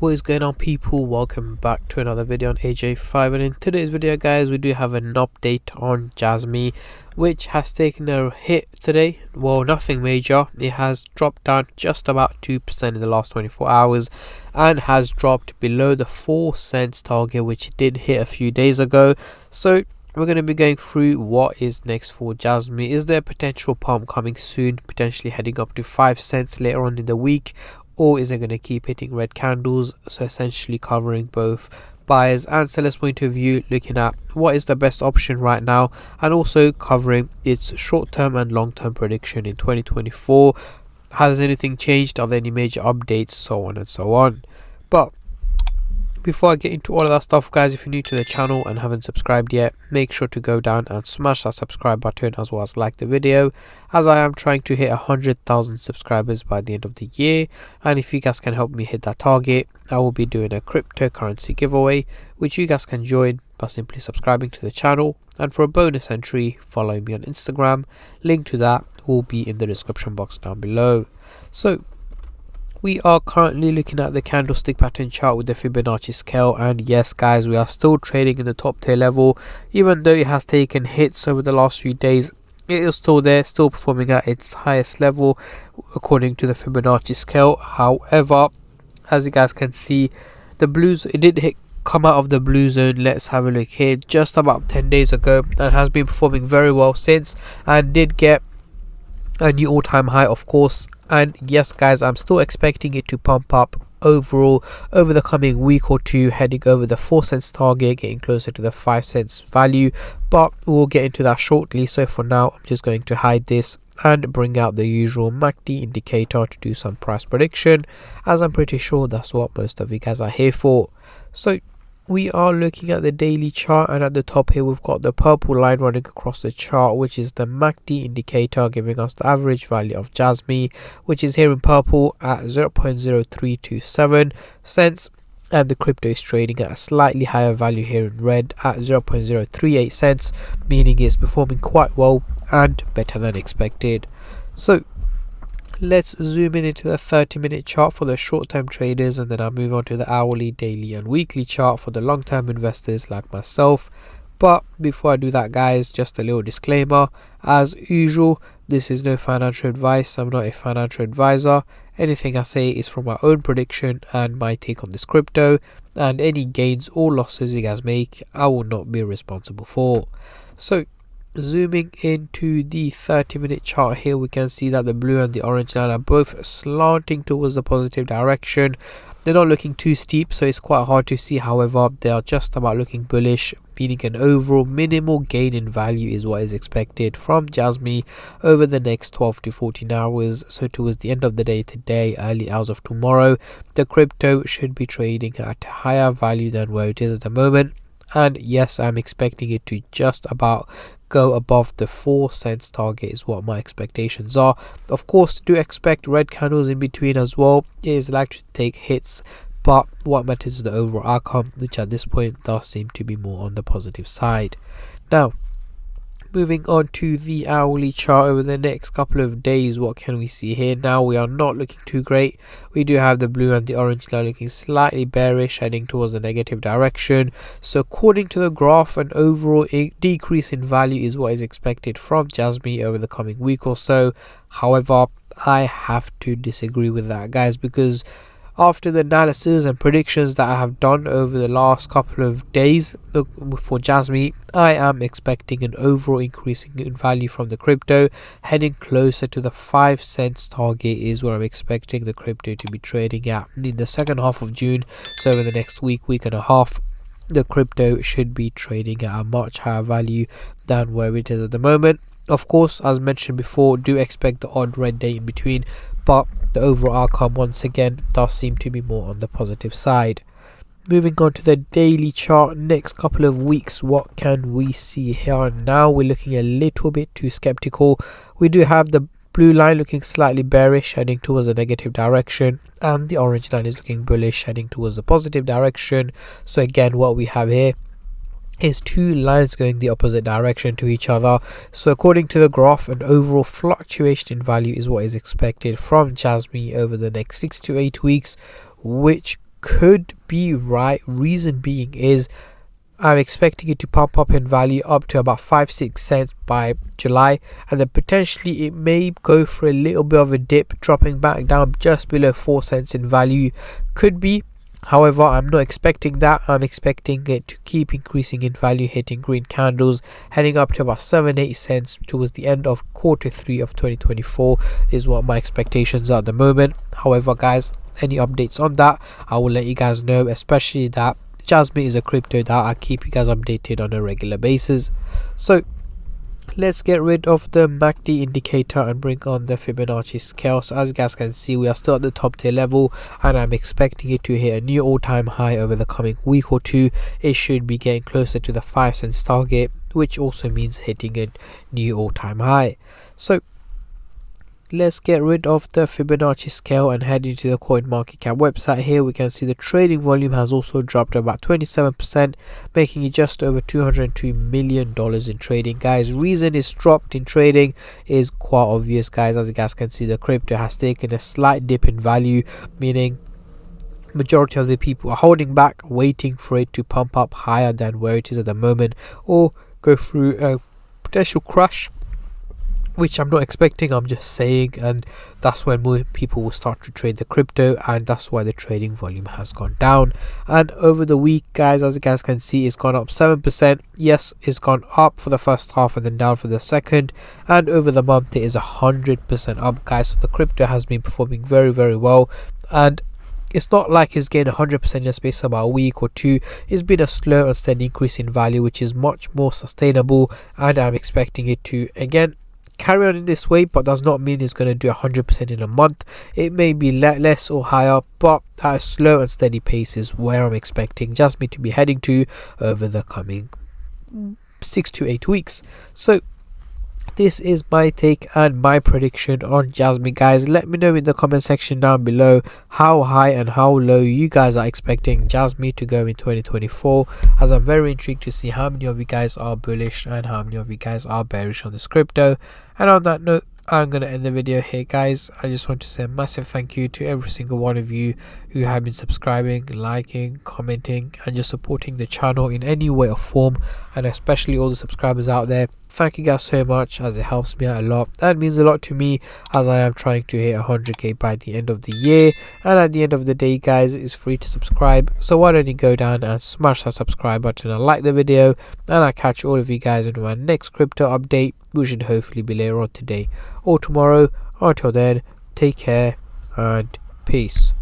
What is going on, people? Welcome back to another video on AJ5, and in today's video guys we do have an update on Jasmy, which has taken a hit today. Well, nothing major. It has dropped down just about 2% in the last 24 hours and has dropped below the 4 cents target which it did hit a few days ago. So we're going to be going through what is next for Jasmy. Is there a potential pump coming soon, potentially heading up to 5 cents later on in the week? Or is it going to keep hitting red candles, so essentially covering both buyers and sellers point of view, looking at what is the best option right now, and also covering its short-term and long-term prediction in 2024. Has anything changed? Are there any major updates? So on and so on. But before I get into all of that stuff guys, if you're new to the channel and haven't subscribed yet, make sure to go down and smash that subscribe button, as well as like the video, as I am trying to hit 100,000 subscribers by the end of the year. And if you guys can help me hit that target, I will be doing a cryptocurrency giveaway which you guys can join by simply subscribing to the channel, and for a bonus entry, follow me on Instagram. Link to that will be in the description box down below. So we are currently looking at the candlestick pattern chart with the Fibonacci scale, and yes guys, we are still trading in the top tier level. Even though it has taken hits over the last few days, it is still there, still performing at its highest level according to the Fibonacci scale. However, as you guys can see, the blues, it did come out of the blue zone. Let's have a look here, just about 10 days ago, and has been performing very well since, and did get a new all-time high of course. And yes guys, I'm still expecting it to pump up overall over the coming week or two, heading over the 4 cents target, getting closer to the 5 cents value, but we'll get into that shortly. So for now, I'm just going to hide this and bring out the usual MACD indicator to do some price prediction, as I'm pretty sure that's what most of you guys are here for. So we are looking at the daily chart, and at the top here we've got the purple line running across the chart, which is the MACD indicator, giving us the average value of Jasmy, which is here in purple at 0.0327 cents, and the crypto is trading at a slightly higher value here in red at 0.038 cents, meaning it's performing quite well and better than expected. So let's zoom in into the 30-minute chart for the short-term traders, and then I'll move on to the hourly, daily and weekly chart for the long-term investors like myself. But before I do that guys, just a little disclaimer. As usual, this is no financial advice. I'm not a financial advisor. Anything I say is from my own prediction and my take on this crypto, and any gains or losses you guys make, I will not be responsible for. So zooming into the 30-minute chart here, we can see that the blue and the orange line are both slanting towards the positive direction. They're not looking too steep, so it's quite hard to see. However, they are just about looking bullish, meaning an overall minimal gain in value is what is expected from Jasmy over the next 12 to 14 hours. So towards the end of the day today, early hours of tomorrow, the crypto should be trading at a higher value than where it is at the moment. And yes, I'm expecting it to just about go above the 4 cents target is what my expectations are. Of course, do expect red candles in between as well. It is likely to take hits, but what matters is the overall outcome, which at this point does seem to be more on the positive side. Now, moving on to the hourly chart over the next couple of days, what can we see here? Now, we are not looking too great. We do have the blue and the orange line looking slightly bearish, heading towards the negative direction. So according to the graph, an overall decrease in value is what is expected from Jasmy over the coming week or so. However, I have to disagree with that guys, because after the analysis and predictions that I have done over the last couple of days for Jasmy, I am expecting an overall increase in value from the crypto, heading closer to the 5 cents target is where I'm expecting the crypto to be trading at in the second half of June. So over the next week and a half, the crypto should be trading at a much higher value than where it is at the moment. Of course, as mentioned before, do expect the odd red day in between, but the overall outcome once again does seem to be more on the positive side. Moving on to the daily chart, next couple of weeks, what can we see here? Now we're looking a little bit too skeptical. We do have the blue line looking slightly bearish, heading towards the negative direction, and the orange line is looking bullish, heading towards the positive direction. So again, what we have here is two lines going the opposite direction to each other. So according to the graph, an overall fluctuation in value is what is expected from Jasmy over the next 6 to 8 weeks, which could be right. Reason being is I'm expecting it to pump up in value up to about 5-6 cents by July, and then potentially it may go for a little bit of a dip, dropping back down just below 4 cents in value. Could be. However, I'm not expecting that. I'm expecting it to keep increasing in value, hitting green candles, heading up to about 7-8 cents towards the end of Q3 of 2024 is what my expectations are at the moment. However, guys, any updates on that, I will let you guys know, especially that Jasmy is a crypto that I keep you guys updated on a regular basis. So let's get rid of the MACD indicator and bring on the Fibonacci scale. So as you guys can see, we are still at the top tier level, and I'm expecting it to hit a new all-time high over the coming week or two. It should be getting closer to the 5 cents target, which also means hitting a new all-time high. So let's get rid of the Fibonacci scale and head into the CoinMarketCap website. Here we can see the trading volume has also dropped about 27%, making it just over $202 million in trading. Guys, reason it's dropped in trading is quite obvious, guys. As you guys can see, the crypto has taken a slight dip in value, meaning majority of the people are holding back, waiting for it to pump up higher than where it is at the moment, or go through a potential crash, which I'm not expecting, I'm just saying, and that's when more people will start to trade the crypto, and that's why the trading volume has gone down. And over the week, guys, as you guys can see, it's gone up 7%. Yes, it's gone up for the first half and then down for the second, and over the month it is 100% up, guys. So the crypto has been performing very, very well, and it's not like it's gained 100% in the space of about a week or two. It's been a slow and steady increase in value, which is much more sustainable, and I'm expecting it to again carry on in this way, but does not mean it's going to do 100% in a month. It may be less or higher, but at a slow and steady pace is where I'm expecting Jasmy to be heading to over the coming 6 to 8 weeks. So this is my take and my prediction on Jasmy, guys. Let me know in the comment section down below how high and how low you guys are expecting Jasmy to go in 2024, as I'm very intrigued to see how many of you guys are bullish and how many of you guys are bearish on this crypto. And on that note, I'm going to end the video here, guys. I just want to say a massive thank you to every single one of you who have been subscribing, liking, commenting, and just supporting the channel in any way or form, and especially all the subscribers out there. Thank you guys so much, as it helps me out a lot. That means a lot to me, as I am trying to hit 100k by the end of the year. And at the end of the day, guys, it's free to subscribe, so why don't you go down and smash that subscribe button and like the video, and I'll catch all of you guys in my next crypto update, which should hopefully be later on today or tomorrow. Until then, take care and peace.